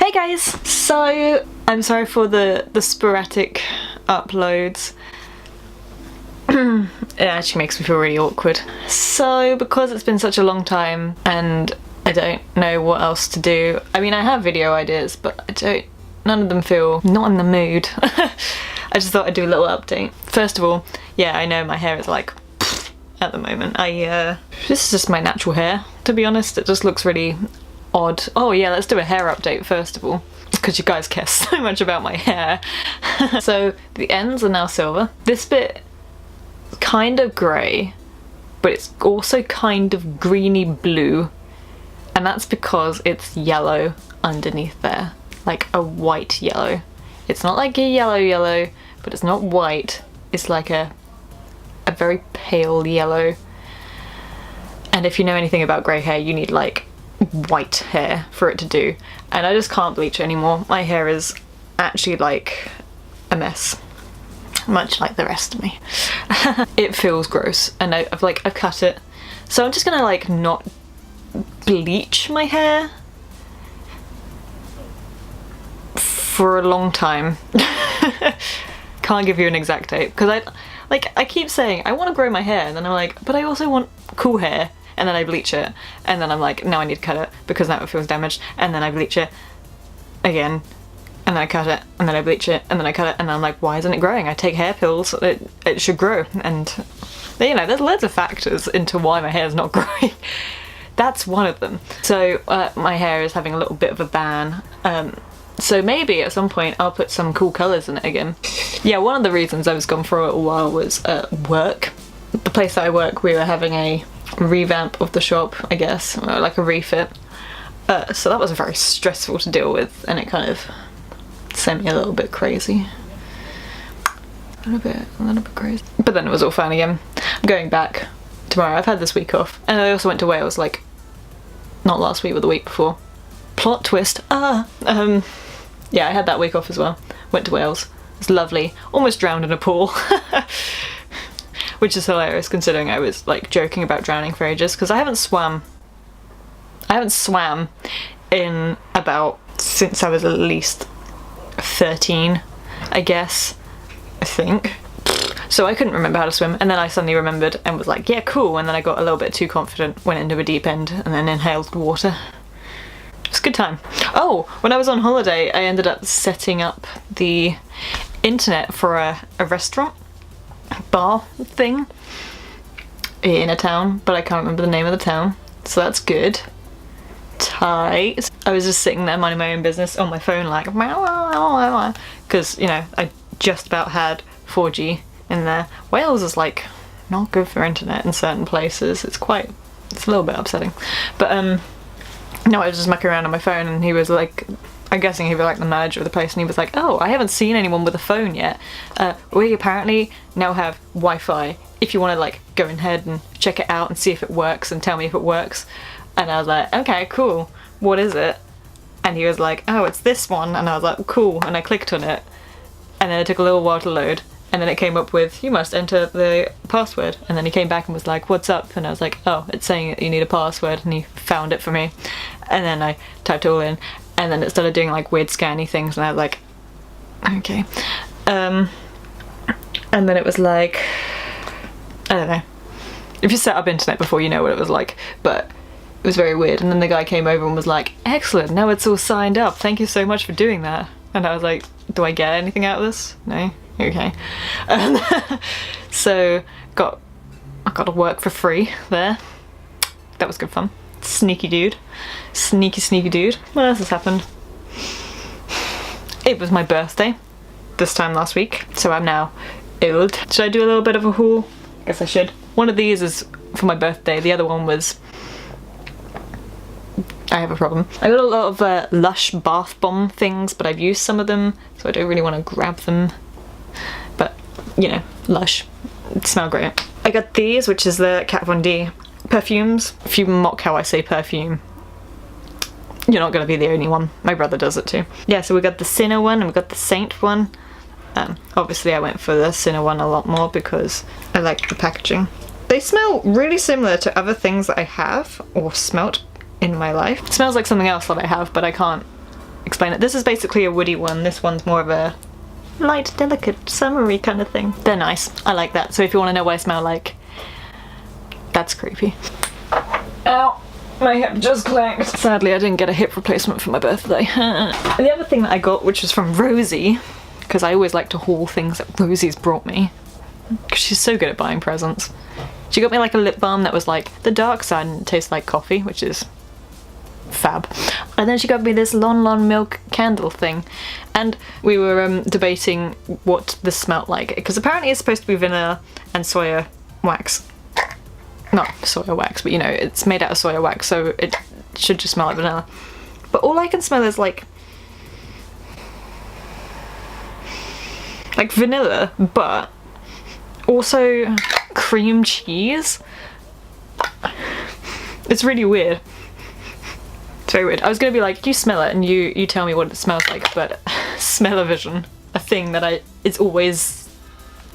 Hey guys! So, I'm sorry for the sporadic uploads. It actually makes me feel really awkward. So, because it's been such a long time and I don't know what else to do. I mean, I have video ideas, but none of them feel not in the mood. I just thought I'd do a little update. First of all, yeah, I know my hair is like at the moment. This is just my natural hair, to be honest. It just looks really odd. Oh yeah, let's do a hair update first of all, because you guys care so much about my hair. So the ends are now silver. This bit kind of grey, but it's also kind of greeny blue, and that's because it's yellow underneath there, like a white yellow. It's not like a yellow, but it's not white. It's like a very pale yellow. And if you know anything about grey hair, you need like white hair for it to do, and I just can't bleach it anymore. My hair is actually like a mess, much like the rest of me. It feels gross, and I've cut it, so I'm just gonna like not bleach my hair for a long time. Can't give you an exact date because I keep saying I want to grow my hair, and then I'm like, but I also want cool hair. And then I bleach it, and then I'm like, no, I need to cut it because now it feels damaged, and then I bleach it again, and then I cut it, and then I bleach it, and then I cut it, and then I'm like, why isn't it growing? I take hair pills, it should grow. And you know, there's loads of factors into why my hair is not growing. That's one of them. So my hair is having a little bit of a ban, so maybe at some point I'll put some cool colours in it again. Yeah, one of the reasons I was gone for a little while was work. The place that I work, we were having a revamp of the shop, I guess, or like a refit. So that was very stressful to deal with, and it kind of sent me a little bit crazy. A little bit crazy. But then it was all fine again. I'm going back tomorrow. I've had this week off. And I also went to Wales, like, not last week, but the week before. Plot twist. Yeah, I had that week off as well. Went to Wales. It's lovely. Almost drowned in a pool. Which is hilarious considering I was like joking about drowning for ages, because I haven't swam in since I was at least 13, I guess, I think. So I couldn't remember how to swim, and then I suddenly remembered and was like, yeah, cool, and then I got a little bit too confident, went into a deep end, and then inhaled the water. It's a good time. Oh, when I was on holiday, I ended up setting up the internet for a restaurant bar thing in a town, but I can't remember the name of the town, so that's good. Tight. I was just sitting there minding my own business on my phone like because, you know, I just about had 4G in there. Wales is like not good for internet in certain places. It's a little bit upsetting, but no, I was just mucking around on my phone, and he was like, I'm guessing he was like the manager of the place, and he was like, oh, I haven't seen anyone with a phone yet. We apparently now have Wi-Fi if you want to like go ahead and check it out and see if it works and tell me if it works. And I was like, okay, cool, what is it? And he was like, oh, it's this one. And I was like, cool, and I clicked on it, and then it took a little while to load, and then it came up with, you must enter the password. And then he came back and was like, what's up? And I was like, oh, it's saying that you need a password, and he found it for me. And then I typed it all in, and then it started doing like weird scanny things, and I was like, okay. And then it was like, I don't know. If you set up internet before, you know what it was like, but it was very weird. And then the guy came over and was like, excellent, now it's all signed up. Thank you so much for doing that. And I was like, do I get anything out of this? No? Okay. So I got to work for free there. That was good fun. Sneaky dude. Sneaky dude. What else has happened? It was my birthday this time last week, so I'm now old. Should I do a little bit of a haul? I guess I should. One of these is for my birthday, the other one was... I have a problem. I got a lot of Lush bath bomb things, but I've used some of them, so I don't really want to grab them. But, you know, Lush. They smell great. I got these, which is the Kat Von D perfumes. If you mock how I say perfume, you're not going to be the only one. My brother does it too. Yeah, so we got the Sinner one and we got the Saint one. Obviously I went for the Sinner one a lot more because I like the packaging. They smell really similar to other things that I have or smelt in my life. It smells like something else that I have, but I can't explain it. This is basically a woody one. This one's more of a light, delicate, summery kind of thing. They're nice. I like that. So if you want to know what I smell like, that's creepy. Ow! My hip just clanked. Sadly, I didn't get a hip replacement for my birthday. The other thing that I got, which was from Rosie, because I always like to haul things that Rosie's brought me, because she's so good at buying presents. She got me like a lip balm that was like the dark side and it tastes like coffee, which is fab. And then she got me this Lon Lon milk candle thing, and we were debating what this smelled like, because apparently it's supposed to be vanilla and soya wax. Not soya wax, but you know, it's made out of soya wax, so it should just smell like vanilla. But all I can smell is like vanilla, but also cream cheese. It's really weird. It's very weird. I was gonna be like, you smell it and you tell me what it smells like, but smell-o-vision, a thing that is always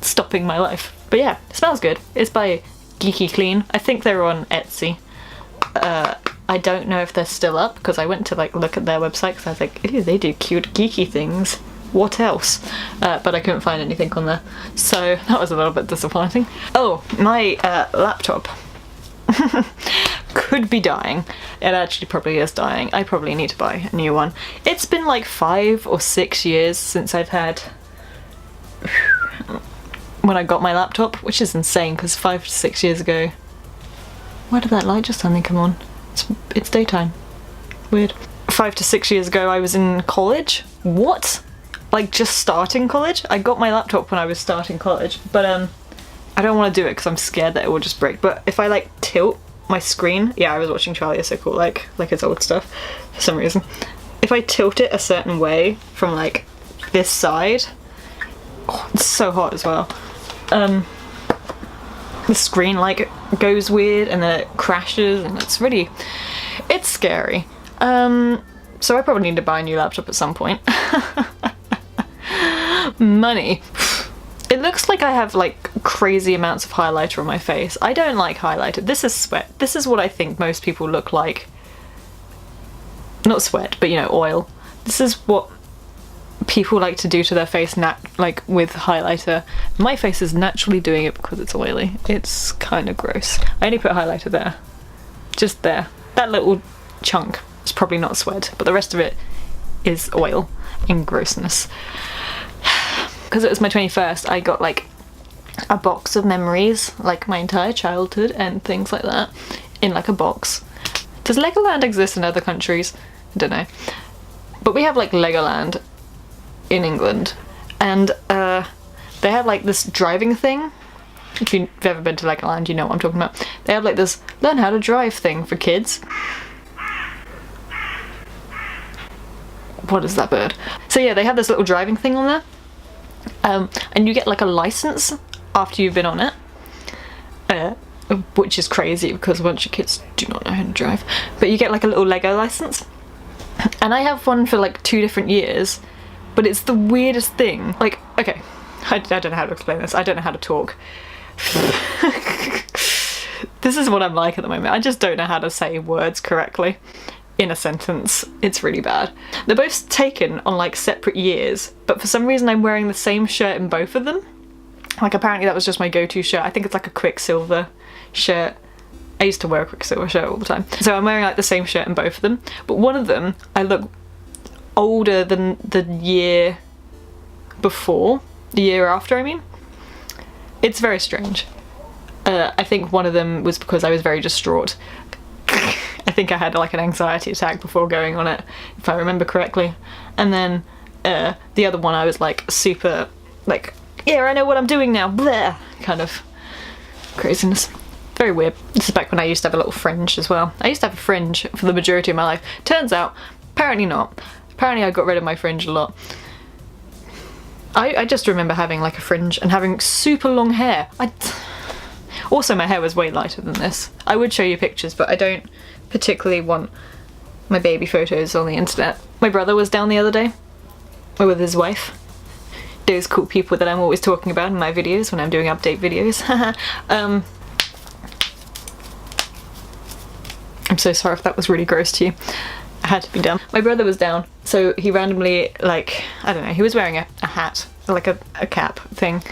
stopping my life. But yeah, it smells good. It's by Geeky Clean. I think they're on Etsy. I don't know if they're still up, because I went to like look at their website because I was like, ooh, they do cute geeky things. What else? But I couldn't find anything on there. So that was a little bit disappointing. Oh, my laptop could be dying. It actually probably is dying. I probably need to buy a new one. It's been like 5 or 6 years since I've had when I got my laptop, which is insane because 5 to 6 years ago. Why did that light just suddenly come on? It's daytime. Weird. 5 to 6 years ago I was in college. What? Like just starting college? I got my laptop when I was starting college, but I don't want to do it because I'm scared that it will just break. But if I like tilt my screen, yeah, I was watching Charlie Is So Cool, like his old stuff for some reason. If I tilt it a certain way from like this side, oh, it's so hot as well. The screen like goes weird and then it crashes and it's scary. So I probably need to buy a new laptop at some point. Money. It looks like I have like crazy amounts of highlighter on my face. I don't like highlighter. This is sweat. This is what I think most people look like. Not sweat, but you know, oil. This is what people like to do to their face like with highlighter. My face is naturally doing it because it's oily. It's kind of gross. I only put highlighter there. Just there. That little chunk is probably not sweat, but the rest of it is oil and grossness. Because it was my 21st, I got like a box of memories, like my entire childhood and things like that, in like a box. Does Legoland exist in other countries? I don't know. But we have like Legoland in England, and they have like this driving thing. If you've ever been to Legoland, you know what I'm talking about. They have like this learn how to drive thing for kids. What is that bird? So yeah, they have this little driving thing on there. And you get like a license after you've been on it, which is crazy because a bunch of kids do not know how to drive. But you get like a little Lego license, and I have one for like 2 different years, but it's the weirdest thing. Like, okay, I don't know how to explain this. I don't know how to talk. This is what I'm like at the moment. I just don't know how to say words correctly in a sentence. It's really bad. They're both taken on like separate years, but for some reason I'm wearing the same shirt in both of them. Like apparently that was just my go-to shirt. I think it's like a Quicksilver shirt. I used to wear a Quicksilver shirt all the time. So I'm wearing like the same shirt in both of them, but one of them I look older than the year before, the year after I mean. It's very strange. I think one of them was because I was very distraught. I think I had like an anxiety attack before going on it, if I remember correctly. And then the other one I was like super like, yeah, I know what I'm doing now, bleh, kind of craziness. Very weird. This is back when I used to have a little fringe as well. I used to have a fringe for the majority of my life. Turns out, apparently not. Apparently I got rid of my fringe a lot. I just remember having like a fringe and having super long hair. Also my hair was way lighter than this. I would show you pictures, but I don't particularly want my baby photos on the internet. My brother was down the other day with his wife. Those cool people that I'm always talking about in my videos when I'm doing update videos. I'm so sorry if that was really gross to you. I had to be down. My brother was down, so he randomly, like, I don't know, he was wearing a hat, like a cap thing,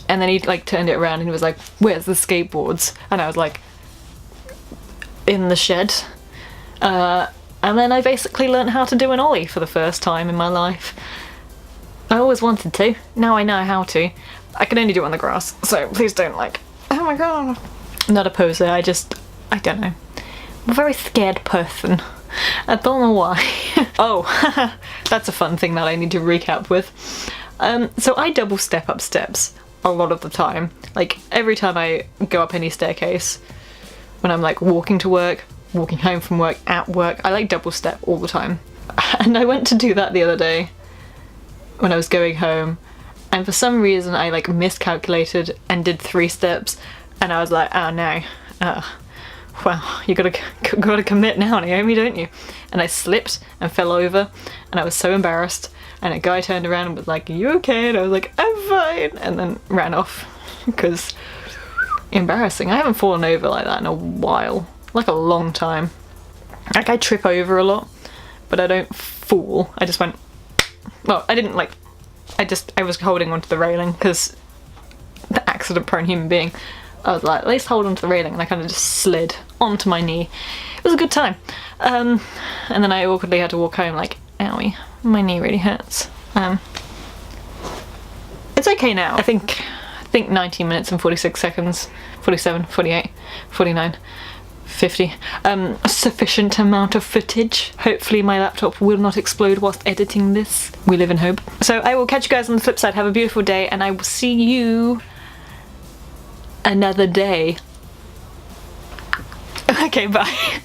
and then he like turned it around and he was like, where's the skateboards? And I was like, in the shed. And then I basically learned how to do an ollie for the first time in my life. I always wanted to, now I know how to. I can only do it on the grass, so please don't like, oh my god. I'm not a poser, I don't know. I'm a very scared person. I don't know why. Oh, that's a fun thing that I need to recap with. So I double step up steps a lot of the time. Like every time I go up any staircase, when I'm like walking to work, walking home from work, at work, I like double step all the time. And I went to do that the other day when I was going home, and for some reason I like miscalculated and did 3 steps, and I was like, oh no, well, you gotta commit now, Naomi, don't you? And I slipped and fell over, and I was so embarrassed, and a guy turned around and was like, are you okay? And I was like, I'm fine, and then ran off, because embarrassing. I haven't fallen over like that in a while, like a long time. Like I trip over a lot, but I don't fall. I just went, well, I didn't like, I was holding onto the railing because the accident-prone human being. I was like, at least hold onto the railing, and I kind of just slid onto my knee. It was a good time. And then I awkwardly had to walk home like, owie, my knee really hurts. It's okay now. I think 19 minutes and 46 seconds, 47, 48, 49, 50. Sufficient amount of footage. Hopefully my laptop will not explode whilst editing this. We live in hope. So I will catch you guys on the flip side. Have a beautiful day, and I will see you another day. Okay, bye.